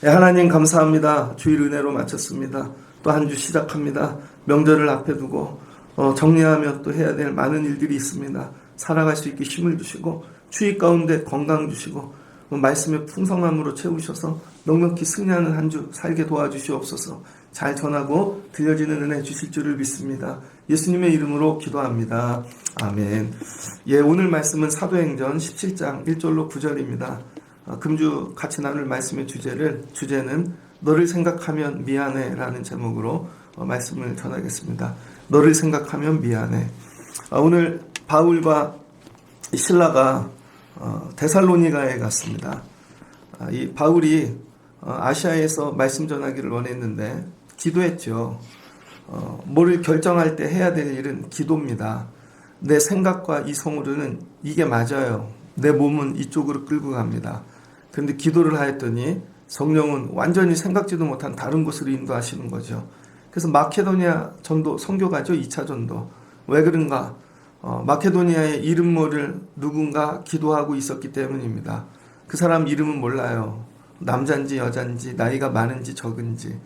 하나님 감사합니다. 주일 은혜로 마쳤습니다. 또 한 주 시작합니다. 명절을 앞에 두고 정리하며 또 해야 될 많은 일들이 있습니다. 살아갈 수 있게 힘을 주시고 추위 가운데 건강 주시고 말씀의 풍성함으로 채우셔서 넉넉히 승리하는 한 주 살게 도와주시옵소서. 잘 전하고 들려지는 은혜 주실 줄을 믿습니다. 예수님의 이름으로 기도합니다. 아멘. 오늘 말씀은 사도행전 17장 1절로 9절입니다. 금주 같이 나눌 말씀의 주제는 너를 생각하면 미안해 라는 제목으로 말씀을 전하겠습니다. 너를 생각하면 미안해. 오늘 바울과 실라가 데살로니가에 갔습니다. 이 바울이 아시아에서 말씀 전하기를 원했는데 기도했죠. 뭐를 결정할 때 해야 될 일은 기도입니다. 내 생각과 이성으로는 이게 맞아요. 내 몸은 이쪽으로 끌고 갑니다. 그런데 기도를 하였더니 성령은 완전히 생각지도 못한 다른 곳으로 인도하시는 거죠. 그래서 마케도니아 전도 선교가죠. 2차 전도. 왜 그런가? 마케도니아의 이름 모를 누군가 기도하고 있었기 때문입니다. 그 사람 이름은 몰라요. 남잔지 여잔지 나이가 많은지 적은지.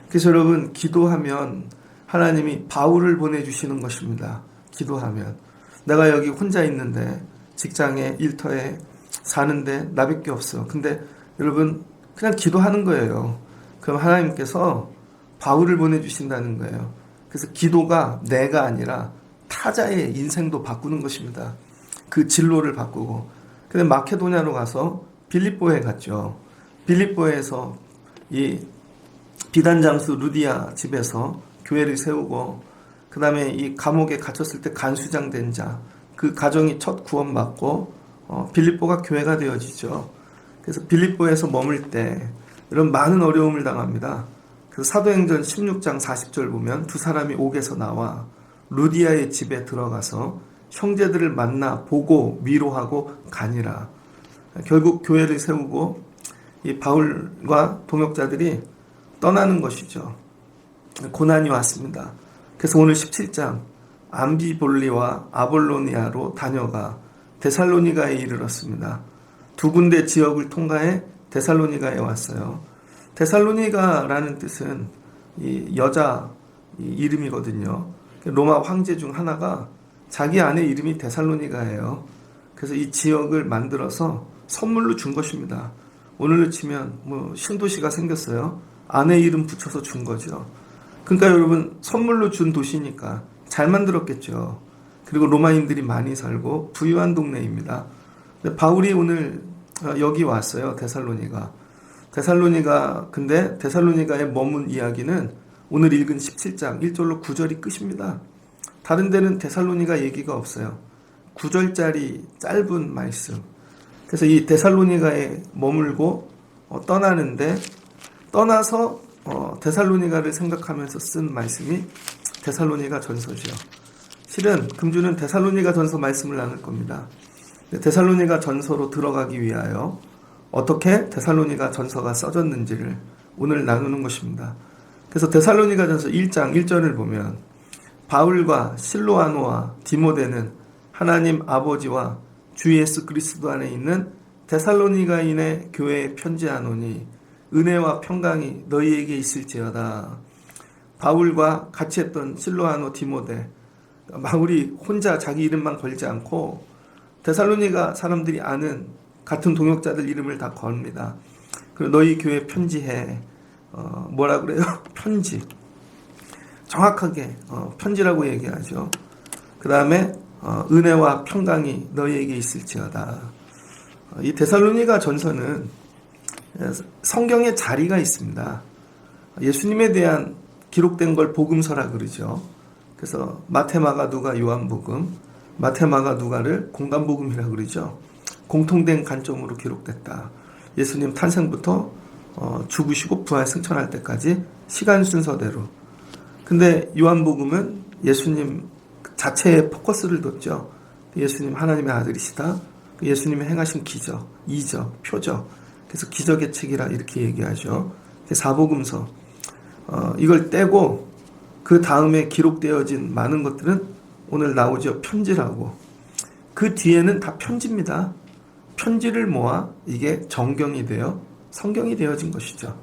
그래서 여러분 기도하면 하나님이 바울을 보내주시는 것입니다. 기도하면. 내가 여기 혼자 있는데 직장에 일터에 사는데 나밖에 없어. 근데 여러분 그냥 기도하는 거예요. 그럼 하나님께서 바울을 보내주신다는 거예요. 그래서 기도가 내가 아니라 타자의 인생도 바꾸는 것입니다. 그 진로를 바꾸고. 근데 마케도냐로 가서 빌립보에 갔죠. 빌립보에서 이 비단장수 루디아 집에서 교회를 세우고 그 다음에 이 감옥에 갇혔을 때 간수장 된 자, 그 가정이 첫 구원받고 빌립보가 교회가 되어지죠. 그래서 빌립보에서 머물 때 이런 많은 어려움을 당합니다. 그래서 사도행전 16장 40절 보면 두 사람이 옥에서 나와 루디아의 집에 들어가서 형제들을 만나 보고 위로하고 가니라. 결국 교회를 세우고 이 바울과 동역자들이 떠나는 것이죠. 고난이 왔습니다. 그래서 오늘 17장 암비볼리와 아볼로니아로 다녀가 데살로니가에 이르렀습니다. 두 군데 지역을 통과해 데살로니가에 왔어요. 데살로니가라는 뜻은 이 여자 이름이거든요. 로마 황제 중 하나가 자기 아내 이름이 데살로니가예요. 그래서 이 지역을 만들어서 선물로 준 것입니다. 오늘로 치면 신도시가 생겼어요. 아내 이름 붙여서 준 거죠. 그러니까 여러분 선물로 준 도시니까 잘 만들었겠죠. 그리고 로마인들이 많이 살고 부유한 동네입니다. 바울이 오늘 여기 왔어요. 데살로니가 근데 데살로니가에 머문 이야기는 오늘 읽은 17장 1절로 9절이 끝입니다. 다른 데는 데살로니가 얘기가 없어요. 9절짜리 짧은 말씀. 그래서 이 데살로니가에 머물고 떠나는데 떠나서 데살로니가를 생각하면서 쓴 말씀이 데살로니가 전서죠. 실은 금주는 데살로니가 전서 말씀을 나눌 겁니다. 데살로니가 전서로 들어가기 위하여 어떻게 데살로니가 전서가 써졌는지를 오늘 나누는 것입니다. 그래서 데살로니가 전서 1장 1절을 보면 바울과 실로아노와 디모데는 하나님 아버지와 주 예수 그리스도 안에 있는 데살로니가인의 교회에 편지하노니 은혜와 평강이 너희에게 있을지어다. 바울과 같이 했던 실로아노 디모데, 바울이 혼자 자기 이름만 걸지 않고 데살로니가 사람들이 아는 같은 동역자들 이름을 다 겁니다. 그리고 너희 교회 편지해. 뭐라 그래요? 편지. 정확하게 편지라고 얘기하죠. 그 다음에 은혜와 평강이 너희에게 있을지어다. 이 데살로니가 전서는 성경에 자리가 있습니다. 예수님에 대한 기록된 걸 복음서라 그러죠. 그래서 마태, 마가, 누가, 요한복음, 마태, 마가, 누가를 공간복음이라 그러죠. 공통된 관점으로 기록됐다. 예수님 탄생부터 죽으시고 부활 승천할 때까지 시간 순서대로. 근데 요한복음은 예수님 자체에 포커스를 뒀죠. 예수님 하나님의 아들이시다. 예수님이 행하신 기적, 이적, 표적. 그래서 기적의 책이라 이렇게 얘기하죠. 사복음서. 이걸 떼고 그 다음에 기록되어진 많은 것들은 오늘 나오죠. 편지라고. 그 뒤에는 다 편지입니다. 편지를 모아 이게 정경이 되어 성경이 되어진 것이죠.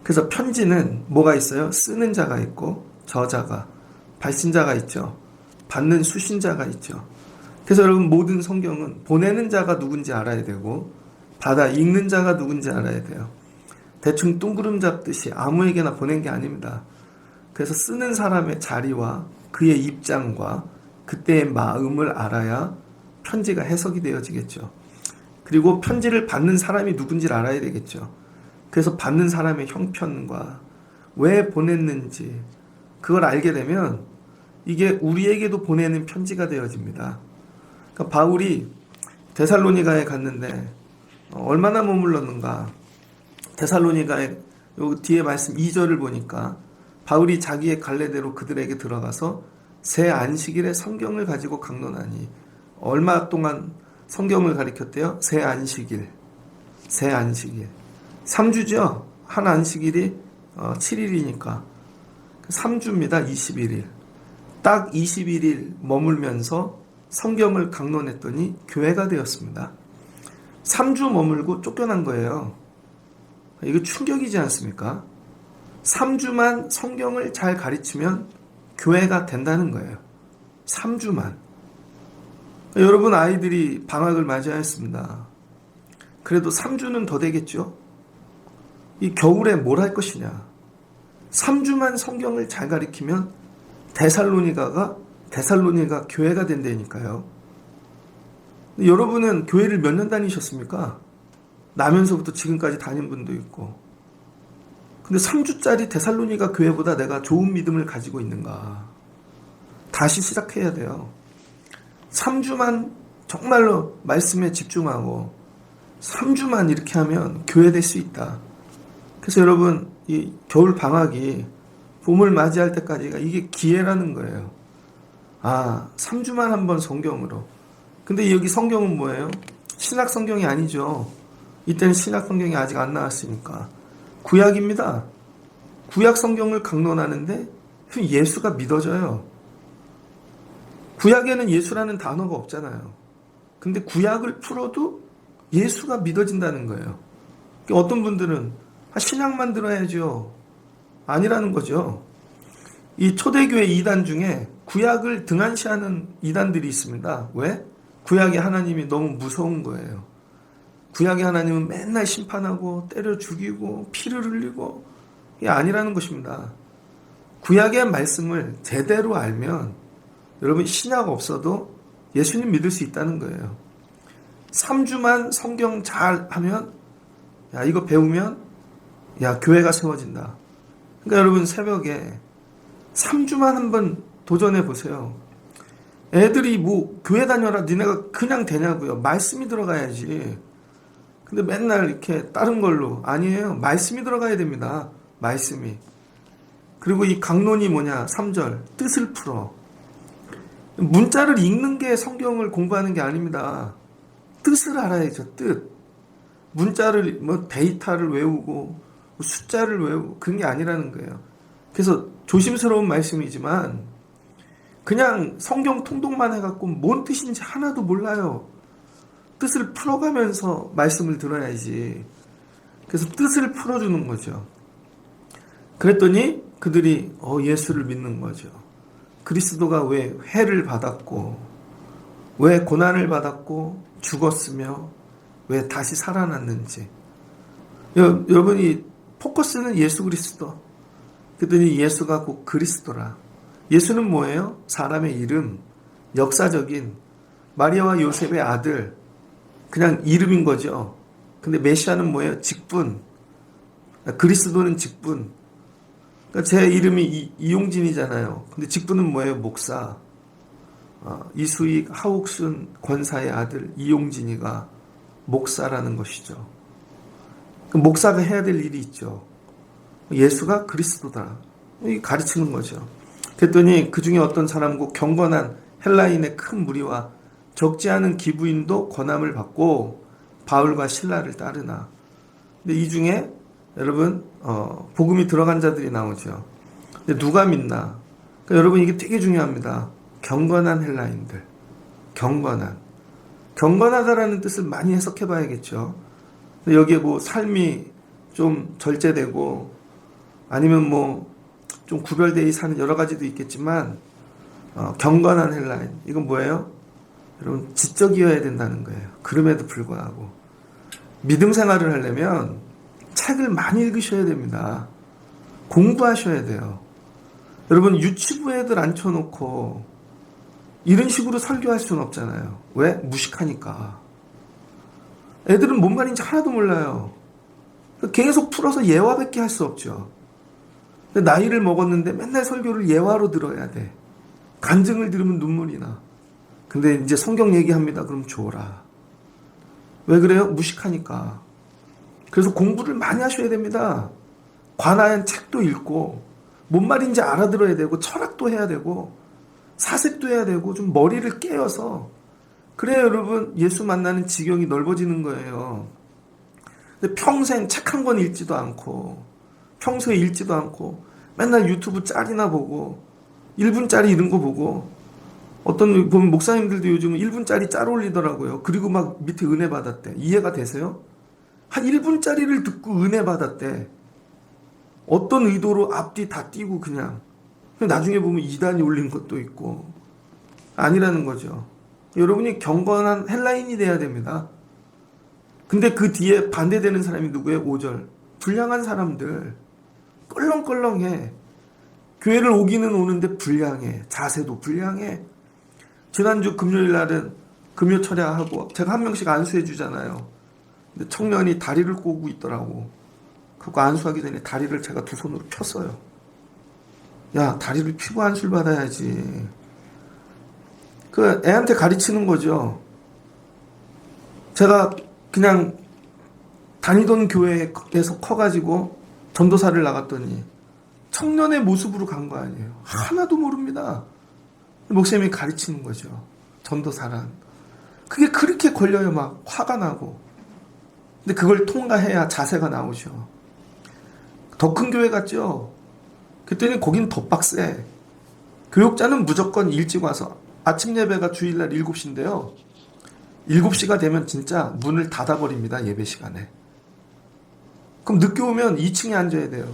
그래서 편지는 뭐가 있어요? 쓰는 자가 있고 저자가, 발신자가 있죠. 받는 수신자가 있죠. 그래서 여러분 모든 성경은 보내는 자가 누군지 알아야 되고 받아 읽는 자가 누군지 알아야 돼요. 대충 뚱구름 잡듯이 아무에게나 보낸 게 아닙니다. 그래서 쓰는 사람의 자리와 그의 입장과 그때의 마음을 알아야 편지가 해석이 되어지겠죠. 그리고 편지를 받는 사람이 누군지를 알아야 되겠죠. 그래서 받는 사람의 형편과 왜 보냈는지 그걸 알게 되면 이게 우리에게도 보내는 편지가 되어집니다. 그러니까 바울이 데살로니가에 갔는데 얼마나 머물렀는가. 데살로니가에 요 뒤에 말씀 2절을 보니까 바울이 자기의 갈래대로 그들에게 들어가서 새 안식일에 성경을 가지고 강론하니 얼마 동안 성경을 가리켰대요? 새 안식일. 3주죠? 한 안식일이 7일이니까 3주입니다. 21일. 딱 21일 머물면서 성경을 강론했더니 교회가 되었습니다. 3주 머물고 쫓겨난 거예요. 이거 충격이지 않습니까? 3주만 성경을 잘 가르치면 교회가 된다는 거예요. 3주만. 여러분 아이들이 방학을 맞이하였습니다. 그래도 3주는 더 되겠죠? 이 겨울에 뭘 할 것이냐? 3주만 성경을 잘 가르치면 데살로니가 교회가 된다니까요. 여러분은 교회를 몇 년 다니셨습니까? 나면서부터 지금까지 다닌 분도 있고. 근데 3주짜리 데살로니가 교회보다 내가 좋은 믿음을 가지고 있는가? 다시 시작해야 돼요. 3주만 정말로 말씀에 집중하고 3주만 이렇게 하면 교회 될 수 있다. 그래서 여러분 이 겨울 방학이 봄을 맞이할 때까지가 이게 기회라는 거예요. 3주만 한번 성경으로. 근데 여기 성경은 뭐예요? 신약 성경이 아니죠. 이때는 신약 성경이 아직 안 나왔으니까. 구약입니다. 구약 성경을 강론하는데 예수가 믿어져요. 구약에는 예수라는 단어가 없잖아요. 근데 구약을 풀어도 예수가 믿어진다는 거예요. 어떤 분들은 신약만 들어야죠. 아니라는 거죠. 이 초대교회 이단 중에 구약을 등한시하는 이단들이 있습니다. 왜? 구약의 하나님이 너무 무서운 거예요. 구약의 하나님은 맨날 심판하고 때려 죽이고 피를 흘리고 이게 아니라는 것입니다. 구약의 말씀을 제대로 알면 여러분 신약 없어도 예수님 믿을 수 있다는 거예요. 3주만 성경 잘 하면 이거 배우면 교회가 세워진다. 그러니까 여러분 새벽에 3주만 한번 도전해 보세요. 애들이 교회 다녀라 니네가 그냥 되냐고요. 말씀이 들어가야지. 근데 맨날 이렇게 다른 걸로 아니에요. 말씀이 들어가야 됩니다. 말씀이. 그리고 이 강론이 뭐냐? 3절 뜻을 풀어. 문자를 읽는 게 성경을 공부하는 게 아닙니다. 뜻을 알아야죠. 뜻. 문자를 데이터를 외우고 숫자를 외우고 그런 게 아니라는 거예요. 그래서 조심스러운 말씀이지만 그냥 성경 통독만 해갖고 뭔 뜻인지 하나도 몰라요. 뜻을 풀어가면서 말씀을 들어야지. 그래서 뜻을 풀어주는 거죠. 그랬더니 그들이 예수를 믿는 거죠. 그리스도가 왜 회를 받았고 왜 고난을 받았고 죽었으며 왜 다시 살아났는지. 여러분이 포커스는 예수 그리스도. 그랬더니 예수가 곧 그리스도라. 예수는 뭐예요? 사람의 이름, 역사적인 마리아와 요셉의 아들, 그냥 이름인 거죠. 근데 메시아는 뭐예요? 직분. 그리스도는 직분. 그러니까 제 이름이 이용진이잖아요. 근데 직분은 뭐예요? 목사. 이수익, 하옥순 권사의 아들 이용진이가 목사라는 것이죠. 목사가 해야 될 일이 있죠. 예수가 그리스도다. 가르치는 거죠. 그랬더니 그 중에 어떤 사람과 경건한 헬라인의 큰 무리와 적지 않은 기부인도 권함을 받고 바울과 실라를 따르나. 근데 이 중에 여러분 복음이 들어간 자들이 나오죠. 근데 누가 믿나? 그러니까 여러분 이게 되게 중요합니다. 경건한 헬라인들. 경건하다라는 뜻을 많이 해석해 봐야겠죠. 여기에 삶이 좀 절제되고 아니면 뭐 좀 구별되어 사는 여러 가지도 있겠지만 경건한 헬라인 이건 뭐예요? 여러분 지적이어야 된다는 거예요. 그럼에도 불구하고 믿음 생활을 하려면 책을 많이 읽으셔야 됩니다. 공부하셔야 돼요. 여러분 유치부 애들 앉혀놓고 이런 식으로 설교할 수는 없잖아요. 왜? 무식하니까. 애들은 뭔 말인지 하나도 몰라요. 계속 풀어서 예화밖에 할 수 없죠. 근데 나이를 먹었는데 맨날 설교를 예화로 들어야 돼. 간증을 들으면 눈물이 나. 근데 이제 성경 얘기합니다. 그럼 줘라. 왜 그래요? 무식하니까. 그래서 공부를 많이 하셔야 됩니다. 관한 책도 읽고 뭔 말인지 알아들어야 되고 철학도 해야 되고 사색도 해야 되고 좀 머리를 깨어서 그래야 여러분 예수 만나는 지경이 넓어지는 거예요. 근데 평생 책 한 권 읽지도 않고 평소에 읽지도 않고 맨날 유튜브 짤이나 보고 1분짜리 이런 거 보고 어떤 보면 목사님들도 요즘 1분짜리 짤 올리더라고요. 그리고 막 밑에 은혜 받았대. 이해가 되세요? 한 1분짜리를 듣고 은혜 받았대. 어떤 의도로 앞뒤 다 띄고 그냥 나중에 보면 2단이 올린 것도 있고 아니라는 거죠. 여러분이 경건한 헬라인이 돼야 됩니다. 근데 그 뒤에 반대되는 사람이 누구예요? 5절. 불량한 사람들. 껄렁껄렁해. 교회를 오기는 오는데 불량해. 자세도 불량해. 지난주 금요일 날은 금요 철야하고 제가 한 명씩 안수해 주잖아요. 근데 청년이 다리를 꼬고 있더라고. 그거 안수하기 전에 다리를 제가 두 손으로 폈어요. 야, 다리를 펴고 안수를 받아야지. 그 애한테 가르치는 거죠. 제가 그냥 다니던 교회에서 커가지고 전도사를 나갔더니 청년의 모습으로 간 거 아니에요. 하나도 모릅니다. 목사님이 가르치는 거죠. 전도사란. 그게 그렇게 걸려요. 막 화가 나고. 근데 그걸 통과해야 자세가 나오죠. 더 큰 교회 갔죠. 그랬더니 거긴 더 빡세. 교육자는 무조건 일찍 와서 아침 예배가 주일날 7시인데요. 7시가 되면 진짜 문을 닫아버립니다. 예배 시간에. 그럼 늦게 오면 2층에 앉아야 돼요.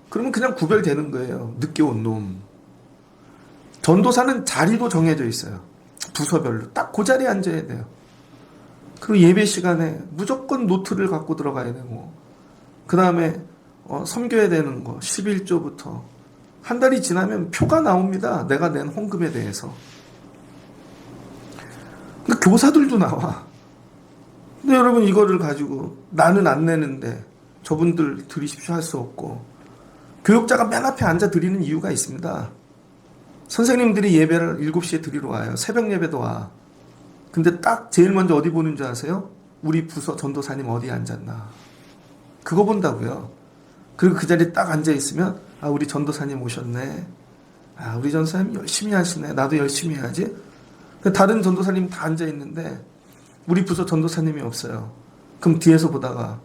그러면 그냥 구별되는 거예요. 늦게 온 놈. 전도사는 자리도 정해져 있어요. 부서별로. 딱 그 자리에 앉아야 돼요. 그리고 예배 시간에 무조건 노트를 갖고 들어가야 되고 그 다음에 섬겨야 되는 거 11조부터 한 달이 지나면 표가 나옵니다. 내가 낸 헌금에 대해서. 근데 교사들도 나와. 근데 여러분 이거를 가지고 나는 안 내는데 저분들 드리십시오 할 수 없고 교육자가 맨 앞에 앉아 드리는 이유가 있습니다. 선생님들이 예배를 7시에 드리러 와요. 새벽 예배도 와. 근데 딱 제일 먼저 어디 보는 줄 아세요? 우리 부서 전도사님 어디에 앉았나. 그거 본다고요. 그리고 그 자리에 딱 앉아있으면 아 우리 전도사님 오셨네. 아 우리 전도사님 열심히 하시네. 나도 열심히 해야지. 다른 전도사님 다 앉아있는데 우리 부서 전도사님이 없어요. 그럼 뒤에서 보다가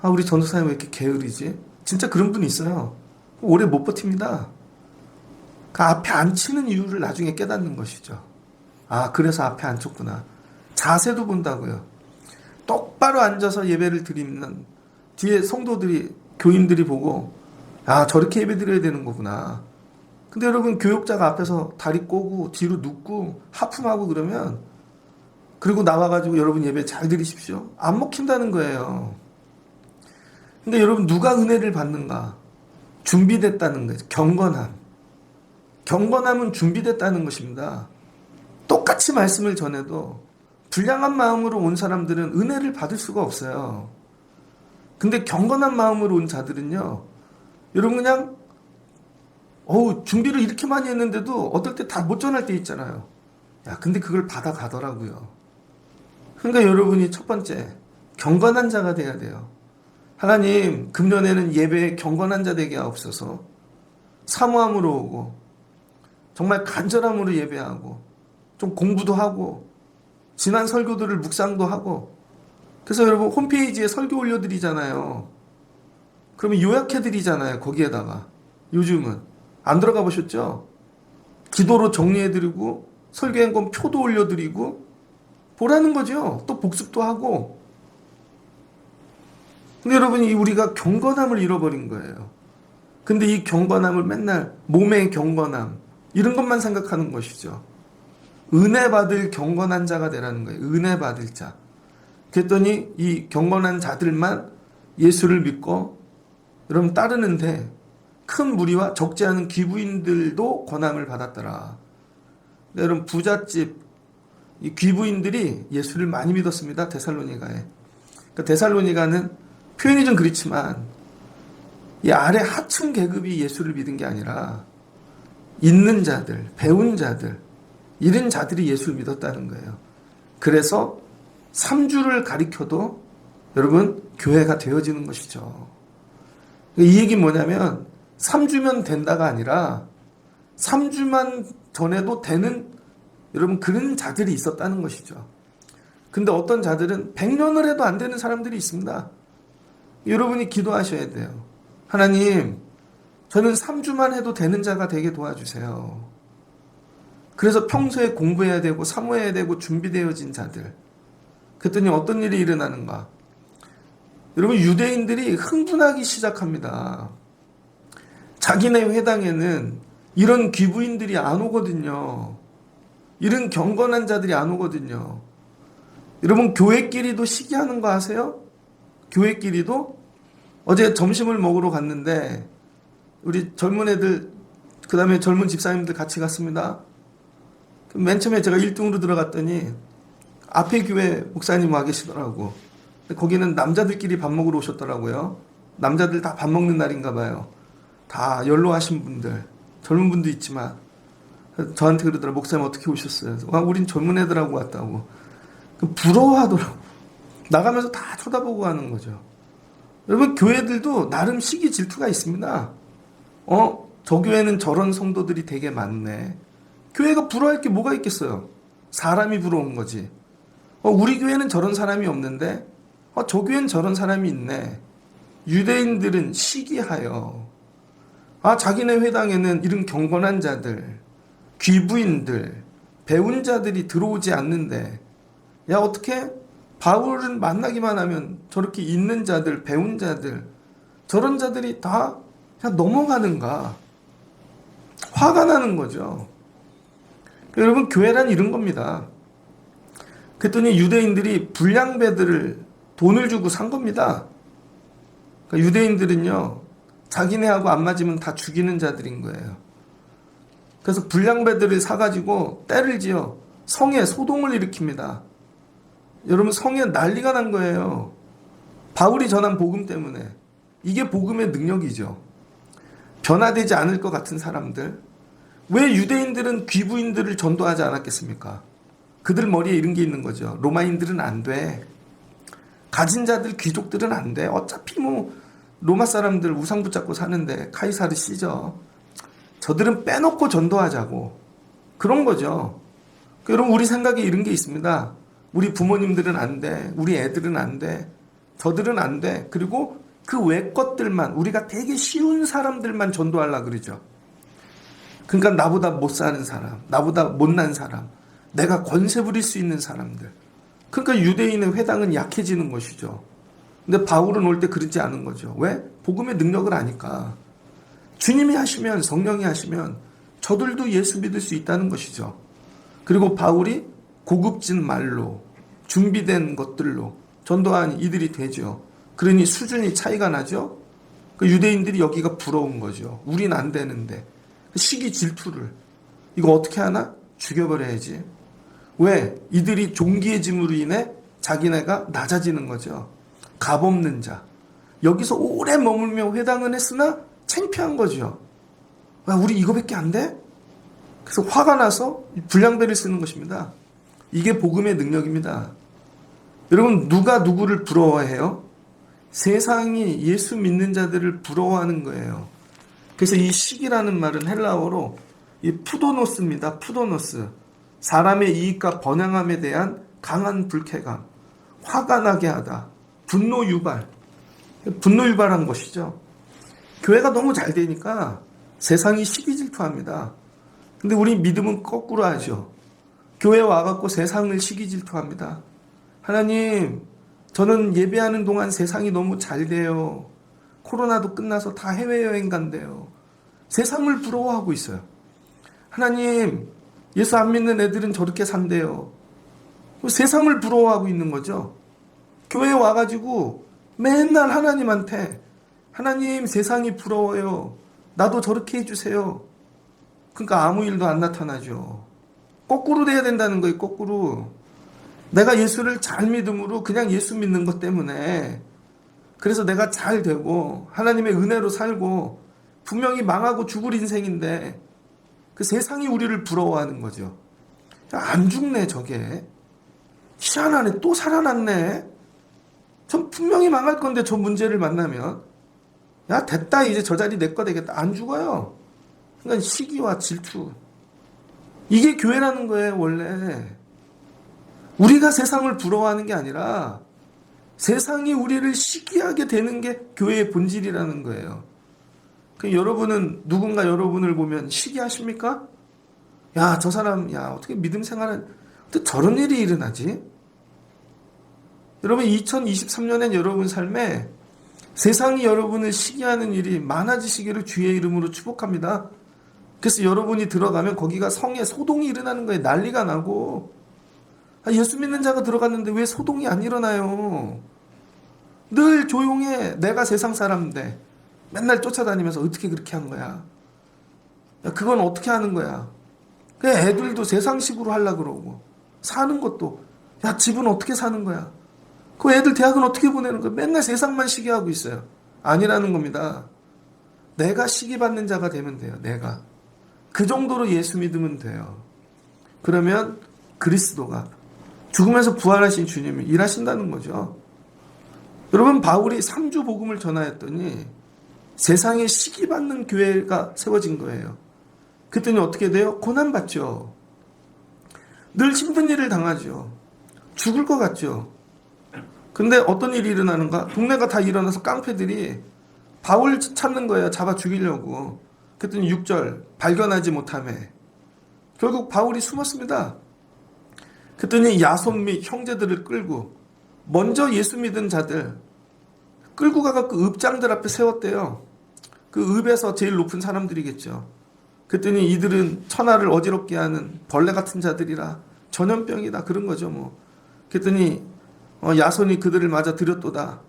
아 우리 전도사님 왜 이렇게 게으르지? 진짜 그런 분이 있어요. 오래 못 버팁니다. 그 앞에 앉히는 이유를 나중에 깨닫는 것이죠. 아 그래서 앞에 앉혔구나. 자세도 본다고요. 똑바로 앉아서 예배를 드리면 뒤에 성도들이 교인들이 보고 아 저렇게 예배 드려야 되는 거구나. 근데 여러분 교육자가 앞에서 다리 꼬고 뒤로 눕고 하품하고 그러면 그리고 나와가지고 여러분 예배 잘 드리십시오. 안 먹힌다는 거예요. 근데 여러분 누가 은혜를 받는가? 준비됐다는 거예요. 경건함. 경건함은 준비됐다는 것입니다. 똑같이 말씀을 전해도 불량한 마음으로 온 사람들은 은혜를 받을 수가 없어요. 근데 경건한 마음으로 온 자들은요. 여러분 그냥 준비를 이렇게 많이 했는데도 어떨 때 다 못 전할 때 있잖아요. 야 근데 그걸 받아가더라고요. 그러니까 여러분이 첫 번째 경건한 자가 돼야 돼요. 하나님 금년에는 예배에 경건한 자 되게 하옵소서. 사모함으로 오고 정말 간절함으로 예배하고 좀 공부도 하고 지난 설교들을 묵상도 하고 그래서 여러분 홈페이지에 설교 올려드리잖아요. 그러면 요약해드리잖아요. 거기에다가 요즘은 안 들어가 보셨죠? 기도로 정리해드리고 설교행권 표도 올려드리고 보라는 거죠. 또 복습도 하고 근데 여러분이 우리가 경건함을 잃어버린 거예요. 근데 이 경건함을 맨날 몸의 경건함 이런 것만 생각하는 것이죠. 은혜 받을 경건한 자가 되라는 거예요. 은혜 받을 자. 그랬더니 이 경건한 자들만 예수를 믿고 여러분 따르는데 큰 무리와 적지 않은 귀부인들도 권함을 받았더라. 여러분 부잣집 이 귀부인들이 예수를 많이 믿었습니다. 데살로니가에. 그러니까 데살로니가는 표현이 좀 그렇지만 이 아래 하층 계급이 예수를 믿은 게 아니라 있는 자들, 배운 자들 이런 자들이 예수를 믿었다는 거예요. 그래서 3주를 가리켜도 여러분 교회가 되어지는 것이죠. 이 얘기는 뭐냐면 3주면 된다가 아니라 3주만 전에도 되는 여러분 그런 자들이 있었다는 것이죠. 근데 어떤 자들은 100년을 해도 안 되는 사람들이 있습니다. 여러분이 기도하셔야 돼요. 하나님, 저는 3주만 해도 되는 자가 되게 도와주세요. 그래서 평소에 공부해야 되고 사모해야 되고 준비되어진 자들. 그랬더니 어떤 일이 일어나는가? 여러분 유대인들이 흥분하기 시작합니다. 자기네 회당에는 이런 귀부인들이 안 오거든요. 이런 경건한 자들이 안 오거든요. 여러분 교회끼리도 시기하는 거 아세요? 교회끼리도 어제 점심을 먹으러 갔는데 우리 젊은 애들 그 다음에 젊은 집사님들 같이 갔습니다. 맨 처음에 제가 1등으로 들어갔더니 앞에 교회 목사님 와 계시더라고. 거기는 남자들끼리 밥 먹으러 오셨더라고요. 남자들 다 밥 먹는 날인가 봐요. 다 연로하신 분들, 젊은 분도 있지만 저한테 그러더라. 목사님 어떻게 오셨어요? 와, 우린 젊은 애들하고 왔다고. 부러워하더라고. 나가면서 다 쳐다보고 가는 거죠. 여러분 교회들도 나름 시기 질투가 있습니다. 저 교회는 저런 성도들이 되게 많네. 교회가 부러워할 게 뭐가 있겠어요? 사람이 부러운 거지. 우리 교회는 저런 사람이 없는데 저 교회는 저런 사람이 있네. 유대인들은 시기하여 자기네 회당에는 이런 경건한 자들, 귀부인들, 배운 자들이 들어오지 않는데 야 어떻게 바울은 만나기만 하면 저렇게 있는 자들, 배운 자들 저런 자들이 다 그냥 넘어가는가. 화가 나는 거죠. 여러분 교회란 이런 겁니다. 그랬더니 유대인들이 불량배들을 돈을 주고 산 겁니다. 그러니까 유대인들은요 자기네하고 안 맞으면 다 죽이는 자들인 거예요. 그래서 불량배들을 사가지고 때를 지어 성에 소동을 일으킵니다. 여러분 성에 난리가 난 거예요. 바울이 전한 복음 때문에. 이게 복음의 능력이죠. 변화되지 않을 것 같은 사람들. 왜 유대인들은 귀부인들을 전도하지 않았겠습니까? 그들 머리에 이런 게 있는 거죠. 로마인들은 안 돼. 가진 자들 귀족들은 안 돼. 어차피 로마 사람들 우상 붙잡고 사는데 카이사르 씨죠. 저들은 빼놓고 전도하자고. 그런 거죠. 여러분 우리 생각에 이런 게 있습니다. 우리 부모님들은 안 돼. 우리 애들은 안 돼. 저들은 안 돼. 그리고 그 외 것들만 우리가 되게 쉬운 사람들만 전도하려고 그러죠. 그러니까 나보다 못 사는 사람, 나보다 못난 사람, 내가 권세 부릴 수 있는 사람들. 그러니까 유대인의 회당은 약해지는 것이죠. 근데 바울은 올 때 그러지 않은 거죠. 왜? 복음의 능력을 아니까. 주님이 하시면, 성령이 하시면 저들도 예수 믿을 수 있다는 것이죠. 그리고 바울이 고급진 말로 준비된 것들로 전도한 이들이 되죠. 그러니 수준이 차이가 나죠. 그 유대인들이 여기가 부러운 거죠. 우린 안 되는데. 시기 질투를. 이거 어떻게 하나? 죽여버려야지. 왜? 이들이 종기해짐으로 인해 자기네가 낮아지는 거죠. 값없는 자. 여기서 오래 머물며 회당은 했으나 창피한 거죠. 야, 우리 이거밖에 안 돼? 그래서 화가 나서 불량배를 쓰는 것입니다. 이게 복음의 능력입니다. 여러분 누가 누구를 부러워해요? 세상이 예수 믿는 자들을 부러워하는 거예요. 그래서 이 시기라는 말은 헬라어로 이 푸도노스입니다. 푸도노스. 사람의 이익과 번영함에 대한 강한 불쾌감, 화가 나게 하다, 분노 유발한 것이죠. 교회가 너무 잘 되니까 세상이 시기 질투합니다. 근데 우리 믿음은 거꾸로 하죠. 교회 와갖고 세상을 시기 질투합니다. 하나님, 저는 예배하는 동안 세상이 너무 잘 돼요. 코로나도 끝나서 다 해외여행 간대요. 세상을 부러워하고 있어요. 하나님, 예수 안 믿는 애들은 저렇게 산대요. 세상을 부러워하고 있는 거죠. 교회에 와가지고 맨날 하나님한테 하나님 세상이 부러워요. 나도 저렇게 해주세요. 그러니까 아무 일도 안 나타나죠. 거꾸로 돼야 된다는 거예요. 거꾸로. 내가 예수를 잘 믿음으로 그냥 예수 믿는 것 때문에 그래서 내가 잘 되고 하나님의 은혜로 살고 분명히 망하고 죽을 인생인데 그 세상이 우리를 부러워하는 거죠. 안 죽네 저게. 희한하네. 또 살아났네. 전 분명히 망할 건데 저 문제를 만나면 야 됐다 이제 저 자리 내 거 되겠다. 안 죽어요. 그러니까 시기와 질투. 이게 교회라는 거예요 원래. 우리가 세상을 부러워하는 게 아니라 세상이 우리를 시기하게 되는 게 교회의 본질이라는 거예요. 여러분은 누군가 여러분을 보면 시기하십니까? 야, 저 사람, 야, 어떻게 믿음 생활은, 어떻게 저런 일이 일어나지? 여러분, 2023년엔 여러분 삶에 세상이 여러분을 시기하는 일이 많아지시기를 주의 이름으로 축복합니다. 그래서 여러분이 들어가면 거기가 성에 소동이 일어나는 거예요. 난리가 나고. 예수 믿는 자가 들어갔는데 왜 소동이 안 일어나요? 늘 조용해. 내가 세상 사람인데. 맨날 쫓아다니면서 어떻게 그렇게 한 거야? 야, 그건 어떻게 하는 거야? 애들도 세상식으로 하려고 그러고. 사는 것도. 야, 집은 어떻게 사는 거야? 그 애들 대학은 어떻게 보내는 거야? 맨날 세상만 시기하고 있어요. 아니라는 겁니다. 내가 시기받는 자가 되면 돼요. 내가. 그 정도로 예수 믿으면 돼요. 그러면 그리스도가 죽음에서 부활하신 주님이 일하신다는 거죠. 여러분 바울이 3주 복음을 전하였더니 세상에 시기받는 교회가 세워진 거예요. 그랬더니 어떻게 돼요? 고난받죠. 늘 힘든 일을 당하죠. 죽을 것 같죠. 근데 어떤 일이 일어나는가? 동네가 다 일어나서 깡패들이 바울 찾는 거예요. 잡아 죽이려고. 그랬더니 6절 발견하지 못하매 결국 바울이 숨었습니다. 그랬더니 야손 및 형제들을 끌고 먼저 예수 믿은 자들 끌고 가갖고 읍장들 앞에 세웠대요. 그 읍에서 제일 높은 사람들이겠죠. 그랬더니 이들은 천하를 어지럽게 하는 벌레 같은 자들이라 전염병이다 그런 거죠 뭐. 그랬더니 야손이 그들을 맞아 들였도다.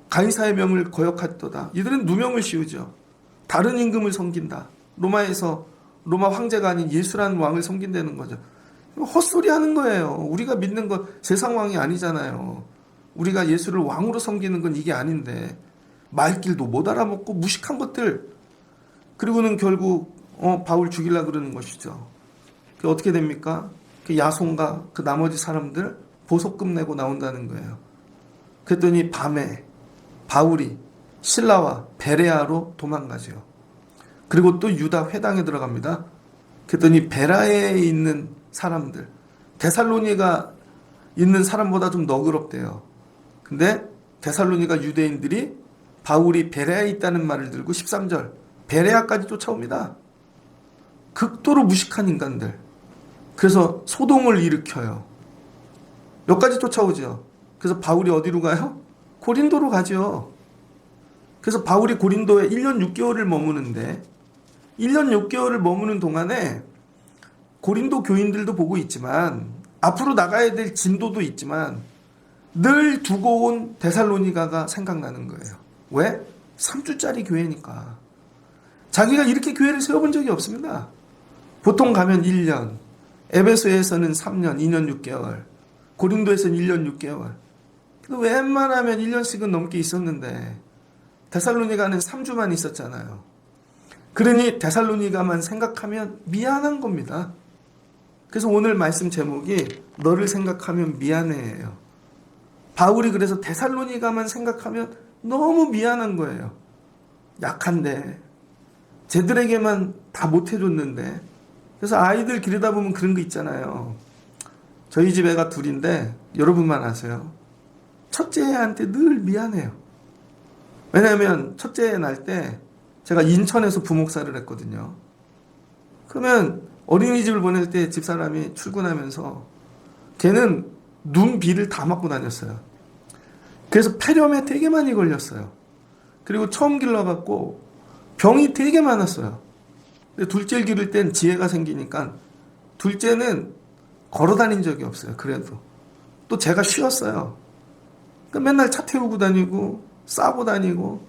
가이사의 명을 거역했도다. 이들은 누명을 씌우죠. 다른 임금을 섬긴다. 로마에서 로마 황제가 아닌 예수라는 왕을 섬긴다는 거죠. 헛소리 하는 거예요. 우리가 믿는 건 세상 왕이 아니잖아요. 우리가 예수를 왕으로 섬기는 건 이게 아닌데 말길도 못 알아먹고 무식한 것들. 그리고는 결국 바울 죽이려고 그러는 것이죠. 그게 어떻게 됩니까? 그 야손과 그 나머지 사람들 보석금 내고 나온다는 거예요. 그랬더니 밤에 바울이 실라와 베레아로 도망가죠. 그리고 또 유다 회당에 들어갑니다. 그랬더니 베라에 있는 사람들, 데살로니가 있는 사람보다 좀 너그럽대요. 근데 데살로니가 유대인들이 바울이 베레아에 있다는 말을 들고 13절 베레아까지 쫓아옵니다. 극도로 무식한 인간들. 그래서 소동을 일으켜요. 몇 가지 쫓아오죠. 그래서 바울이 어디로 가요? 고린도로 가죠. 그래서 바울이 고린도에 1년 6개월을 머무는데 1년 6개월을 머무는 동안에 고린도 교인들도 보고 있지만 앞으로 나가야 될 진도도 있지만 늘 두고 온 데살로니가가 생각나는 거예요. 왜? 3주짜리 교회니까. 자기가 이렇게 교회를 세워본 적이 없습니다. 보통 가면 1년, 에베소에서는 3년, 2년 6개월, 고린도에서는 1년 6개월. 웬만하면 1년씩은 넘게 있었는데 데살로니가는 3주만 있었잖아요. 그러니 데살로니가만 생각하면 미안한 겁니다. 그래서 오늘 말씀 제목이 너를 생각하면 미안해예요. 바울이 그래서 데살로니가만 생각하면 너무 미안한 거예요. 약한데 쟤들에게만 다 못해줬는데. 그래서 아이들 기르다 보면 그런 거 있잖아요. 저희 집 애가 둘인데 여러분만 아세요. 첫째 애한테 늘 미안해요. 왜냐하면 첫째 애 날 때 제가 인천에서 부목사를 했거든요. 그러면 어린이집을 보낼 때 집사람이 출근하면서 걔는 눈, 비를 다 맞고 다녔어요. 그래서 폐렴에 되게 많이 걸렸어요. 그리고 처음 길러갖고 병이 되게 많았어요. 근데 둘째를 기를 땐 지혜가 생기니까 둘째는 걸어 다닌 적이 없어요. 그래도. 또 제가 쉬었어요. 그러니까 맨날 차 태우고 다니고 싸고 다니고.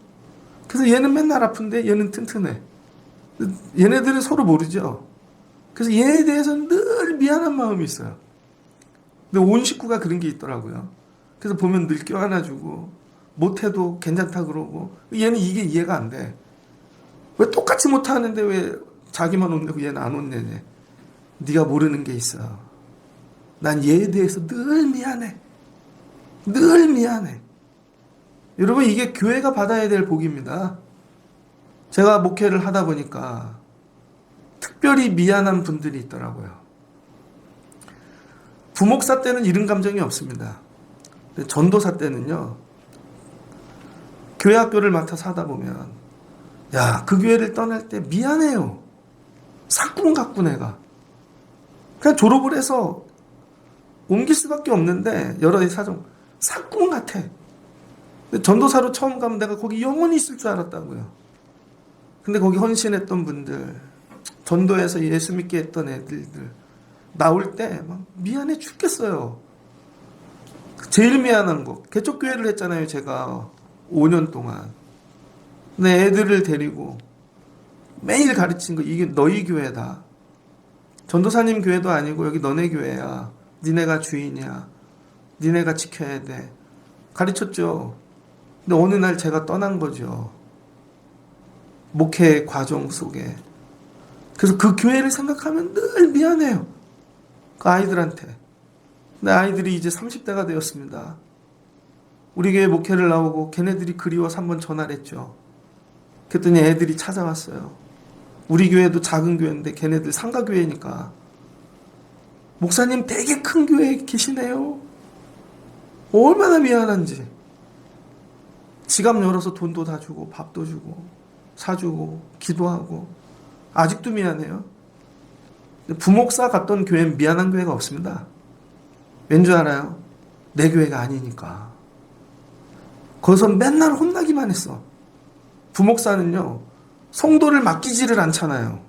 그래서 얘는 맨날 아픈데 얘는 튼튼해. 얘네들은 서로 모르죠. 그래서 얘에 대해서는 늘 미안한 마음이 있어요. 근데 온 식구가 그런 게 있더라고요. 그래서 보면 늘 껴안아주고 못해도 괜찮다 그러고 얘는 이게 이해가 안 돼. 왜 똑같이 못하는데 왜 자기만 혼내고 얘는 안 혼내냐. 네가 모르는 게 있어. 난 얘에 대해서 늘 미안해. 늘 미안해. 여러분 이게 교회가 받아야 될 복입니다. 제가 목회를 하다 보니까 특별히 미안한 분들이 있더라고요. 부목사 때는 이런 감정이 없습니다. 근데 전도사 때는요. 교회 학교를 맡아서 하다 보면 야, 그 교회를 떠날 때 미안해요. 사꾼 같고 내가. 그냥 졸업을 해서 옮길 수밖에 없는데 여러 사정 사꾼 같아. 근데 전도사로 처음 가면 내가 거기 영원히 있을 줄 알았다고요. 근데 거기 헌신했던 분들, 전도에서 예수 믿게 했던 애들들 나올 때 막 미안해 죽겠어요. 제일 미안한 거 개척교회를 했잖아요. 제가 5년 동안. 내 애들을 데리고 매일 가르친 거 이게 너희 교회다. 전도사님 교회도 아니고 여기 너네 교회야. 니네가 주인이야. 니네가 지켜야 돼. 가르쳤죠. 근데 어느 날 제가 떠난 거죠. 목회 과정 속에. 그래서 그 교회를 생각하면 늘 미안해요. 그 아이들한테. 근데 아이들이 이제 30대가 되었습니다. 우리 교회 목회를 나오고 걔네들이 그리워서 한번 전화를 했죠. 그랬더니 애들이 찾아왔어요. 우리 교회도 작은 교회인데 걔네들 상가교회니까. 목사님 되게 큰 교회에 계시네요. 얼마나 미안한지. 지갑 열어서 돈도 다 주고 밥도 주고 사주고 기도하고 아직도 미안해요. 부목사 갔던 교회는 미안한 교회가 없습니다. 왠 줄 알아요? 내 교회가 아니니까. 거기서 맨날 혼나기만 했어. 부목사는요. 성도를 맡기지를 않잖아요.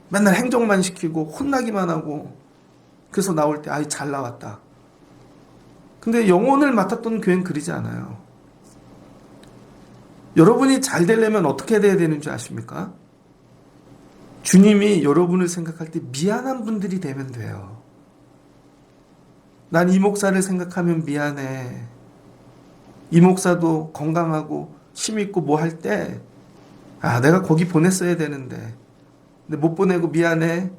맨날 행정만 시키고 혼나기만 하고 그래서 나올 때 아이 잘 나왔다. 근데 영혼을 맡았던 교회는 그러지 않아요. 여러분이 잘 되려면 어떻게 돼야 되는 줄 아십니까? 주님이 여러분을 생각할 때 미안한 분들이 되면 돼요. 난 이 목사를 생각하면 미안해. 이 목사도 건강하고 힘있고 뭐 할 때 내가 거기 보냈어야 되는데 근데 못 보내고 미안해.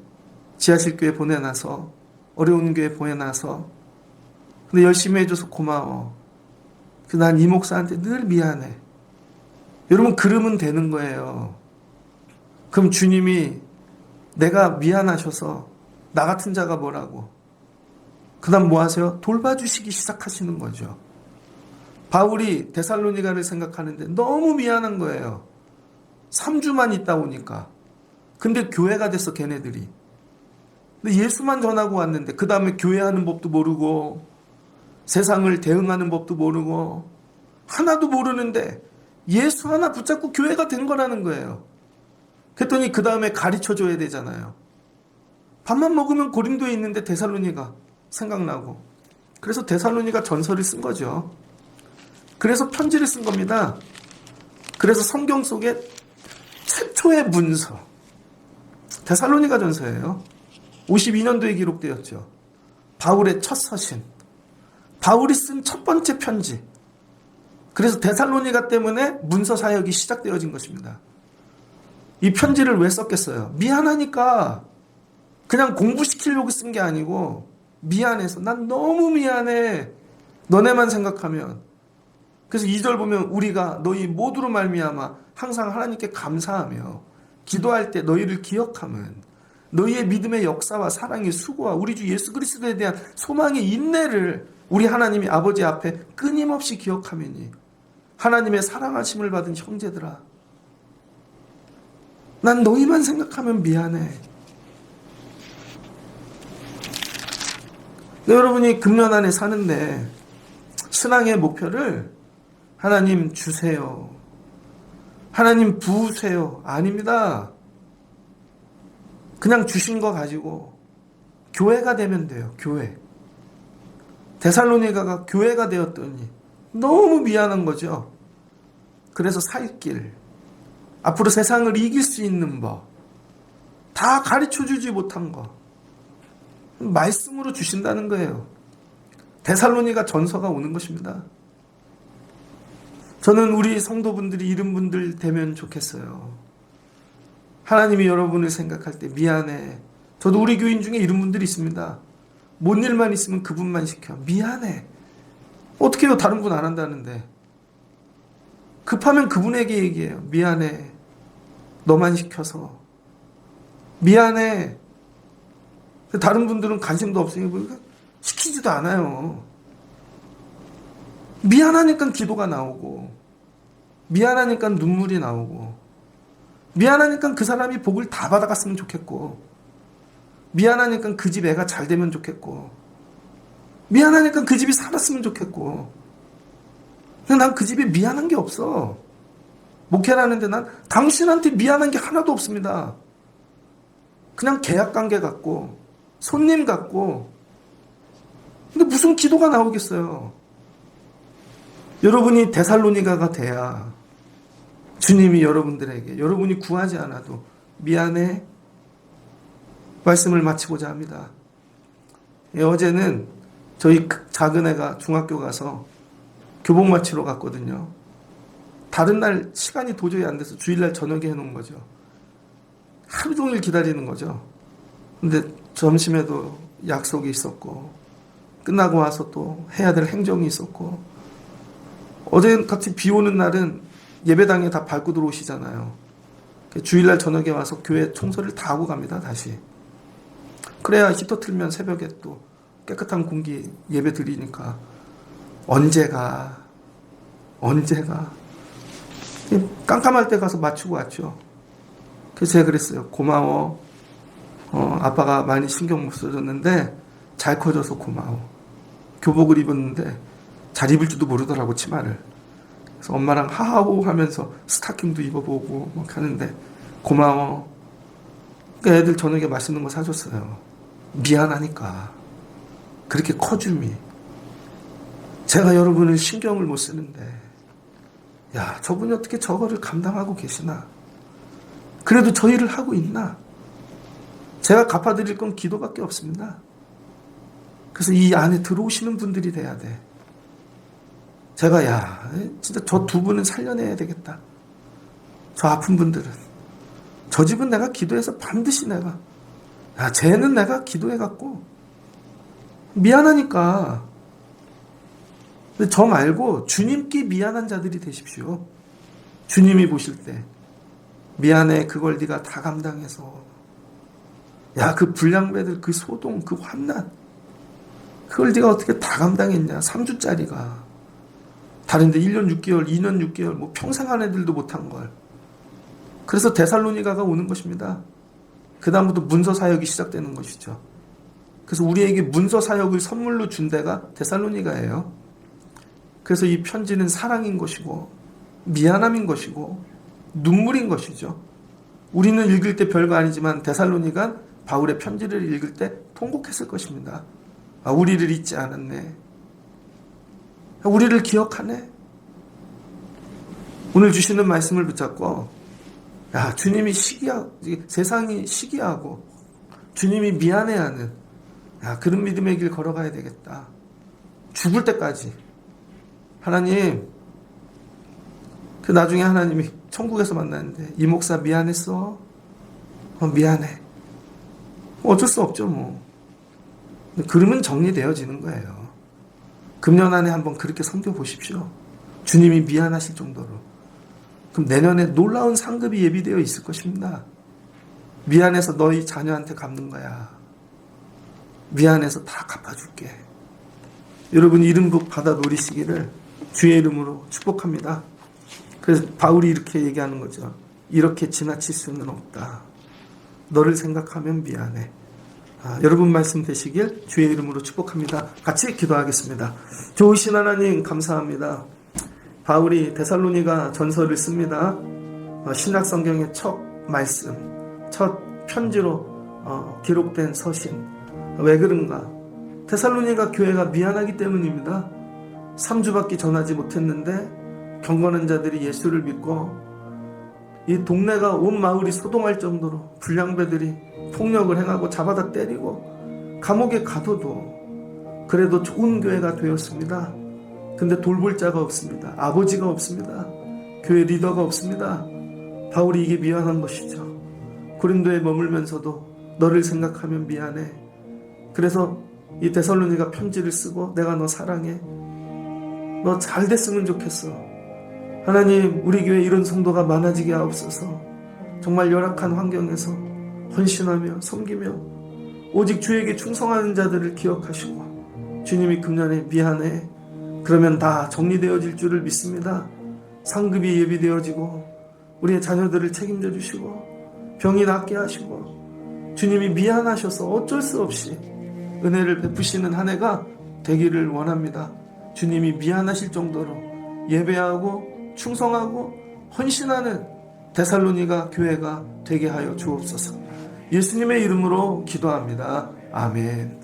지하실 교회 보내놔서 어려운 교회 보내놔서 근데 열심히 해줘서 고마워. 난 이 목사한테 늘 미안해. 여러분 그러면 되는 거예요. 그럼 주님이 내가 미안하셔서 나 같은 자가 뭐라고 그 다음 뭐 하세요? 돌봐주시기 시작하시는 거죠. 바울이 데살로니가를 생각하는데 너무 미안한 거예요. 3주만 있다 오니까. 근데 교회가 됐어 걔네들이. 근데 예수만 전하고 왔는데 그 다음에 교회하는 법도 모르고 세상을 대응하는 법도 모르고 하나도 모르는데 예수 하나 붙잡고 교회가 된 거라는 거예요. 그랬더니 그 다음에 가르쳐줘야 되잖아요. 밥만 먹으면 고린도에 있는데 데살로니가 생각나고 그래서 데살로니가 전서를 쓴 거죠. 그래서 편지를 쓴 겁니다. 그래서 성경 속에 최초의 문서 데살로니가 전서예요. 52년도에 기록되었죠. 바울의 첫 서신, 바울이 쓴 첫 번째 편지. 그래서 데살로니가 때문에 문서 사역이 시작되어진 것입니다. 이 편지를 왜 썼겠어요? 미안하니까. 그냥 공부시키려고 쓴 게 아니고 미안해서. 난 너무 미안해. 너네만 생각하면. 그래서 2절 보면 우리가 너희 모두로 말미암아 항상 하나님께 감사하며 기도할 때 너희를 기억하면 너희의 믿음의 역사와 사랑의 수고와 우리 주 예수 그리스도에 대한 소망의 인내를 우리 하나님이 아버지 앞에 끊임없이 기억하매니 하나님의 사랑하심을 받은 형제들아, 난 너희만 생각하면 미안해. 여러분이 금년 안에 사는데 신앙의 목표를 하나님 주세요. 하나님 부으세요. 아닙니다. 그냥 주신 거 가지고 교회가 되면 돼요. 교회. 데살로니가가 교회가 되었더니 너무 미안한 거죠. 그래서 살 길, 앞으로 세상을 이길 수 있는 법, 다 가르쳐주지 못한 거 말씀으로 주신다는 거예요. 데살로니가 전서가 오는 것입니다. 저는 우리 성도분들이 이런 분들 되면 좋겠어요. 하나님이 여러분을 생각할 때 미안해. 저도 우리 교인 중에 이런 분들이 있습니다. 뭔 일만 있으면 그분만 시켜. 미안해. 어떻게 해요? 다른 분 안 한다는데. 급하면 그분에게 얘기해요. 미안해. 너만 시켜서. 미안해. 다른 분들은 관심도 없으니까 시키지도 않아요. 미안하니까 기도가 나오고, 미안하니까 눈물이 나오고, 미안하니까 그 사람이 복을 다 받아갔으면 좋겠고, 미안하니까 그 집 애가 잘 되면 좋겠고, 미안하니까 그 집이 살았으면 좋겠고. 근데 난 그 집에 미안한 게 없어. 목회를 하는데 난 당신한테 미안한 게 하나도 없습니다. 그냥 계약관계 같고 손님 같고. 근데 무슨 기도가 나오겠어요. 여러분이 데살로니가가 돼야 주님이 여러분들에게, 여러분이 구하지 않아도 미안해 말씀을 마치고자 합니다. 어제는 저희 작은 애가 중학교 가서 교복 마치러 갔거든요. 다른 날 시간이 도저히 안 돼서 주일날 저녁에 해놓은 거죠. 하루 종일 기다리는 거죠. 근데 점심에도 약속이 있었고, 끝나고 와서 또 해야 될 행정이 있었고, 어제 같이 비 오는 날은 예배당에 다 밟고 들어오시잖아요. 주일날 저녁에 와서 교회 청소를 다 하고 갑니다, 다시. 그래야 히터 틀면 새벽에 또 깨끗한 공기 예배 드리니까. 언제가 깜깜할 때 가서 맞추고 왔죠. 그래서 제가 그랬어요. 고마워. 아빠가 많이 신경 못 써줬는데 잘 커져서 고마워. 교복을 입었는데 잘 입을 줄도 모르더라고, 치마를. 그래서 엄마랑 하하호 하면서 스타킹도 입어보고 막 하는데 고마워. 그러니까 애들 저녁에 맛있는 거 사줬어요. 미안하니까. 그렇게 커줌이. 제가 여러분을 신경을 못 쓰는데, 야, 저분이 어떻게 저거를 감당하고 계시나? 그래도 저 일을 하고 있나? 제가 갚아드릴 건 기도밖에 없습니다. 그래서 이 안에 들어오시는 분들이 돼야 돼. 제가, 야, 진짜 저 두 분은 살려내야 되겠다. 저 아픈 분들은. 저 집은 내가 기도해서 반드시 내가, 야, 쟤는 내가 기도해갖고, 미안하니까. 근데 저 말고 주님께 미안한 자들이 되십시오. 주님이 보실 때 미안해, 그걸 네가 다 감당해서. 야, 그 불량배들, 그 소동, 그 환난, 그걸 네가 어떻게 다 감당했냐. 3주짜리가 다른데 1년 6개월 2년 6개월 뭐 평생 한 애들도 못한 걸. 그래서 데살로니가가 오는 것입니다. 그 다음부터 문서 사역이 시작되는 것이죠. 그래서 우리에게 문서 사역을 선물로 준 데가 데살로니가예요. 그래서 이 편지는 사랑인 것이고 미안함인 것이고 눈물인 것이죠. 우리는 읽을 때 별거 아니지만 데살로니가 바울의 편지를 읽을 때 통곡했을 것입니다. 아, 우리를 잊지 않았네. 아, 우리를 기억하네. 오늘 주시는 말씀을 붙잡고, 야, 주님이 세상이 시기하고 주님이 미안해하는, 야, 그런 믿음의 길 걸어가야 되겠다. 죽을 때까지. 하나님, 그 나중에 하나님이 천국에서 만나는데, 이 목사 미안했어? 미안해. 어쩔 수 없죠, 뭐. 그러면 정리되어지는 거예요. 금년 안에 한번 그렇게 섬겨 보십시오. 주님이 미안하실 정도로. 그럼 내년에 놀라운 상급이 예비되어 있을 것입니다. 미안해서 너희 자녀한테 갚는 거야. 미안해서 다 갚아줄게. 여러분, 이른 복 받아 누리시기를 주의 이름으로 축복합니다. 그래서 바울이 이렇게 얘기하는 거죠. 이렇게 지나칠 수는 없다. 너를 생각하면 미안해. 여러분 말씀 되시길 주의 이름으로 축복합니다. 같이 기도하겠습니다. 좋으신 하나님 감사합니다. 바울이 데살로니가 전서를 씁니다. 신약 성경의 첫 말씀, 첫 편지로 기록된 서신. 왜 그런가? 데살로니가 교회가 미안하기 때문입니다. 3주밖에 전하지 못했는데 경건한 자들이 예수를 믿고 이 동네가 온 마을이 소동할 정도로 불량배들이 폭력을 행하고 잡아다 때리고 감옥에 가둬도 그래도 좋은 교회가 되었습니다. 근데 돌볼 자가 없습니다. 아버지가 없습니다. 교회 리더가 없습니다. 바울이 이게 미안한 것이죠. 고린도에 머물면서도 너를 생각하면 미안해. 그래서 이 데살로니가 편지를 쓰고 내가 너 사랑해. 너 잘 됐으면 좋겠어. 하나님, 우리 교회 이런 성도가 많아지게 하옵소서. 정말 열악한 환경에서 헌신하며 섬기며 오직 주에게 충성하는 자들을 기억하시고 주님이 금년에 미안해. 그러면 다 정리되어질 줄을 믿습니다. 상급이 예비되어지고 우리의 자녀들을 책임져 주시고 병이 낫게 하시고 주님이 미안하셔서 어쩔 수 없이 은혜를 베푸시는 한 해가 되기를 원합니다. 주님이 미안하실 정도로 예배하고 충성하고 헌신하는 데살로니가 교회가 되게 하여 주옵소서. 예수님의 이름으로 기도합니다. 아멘.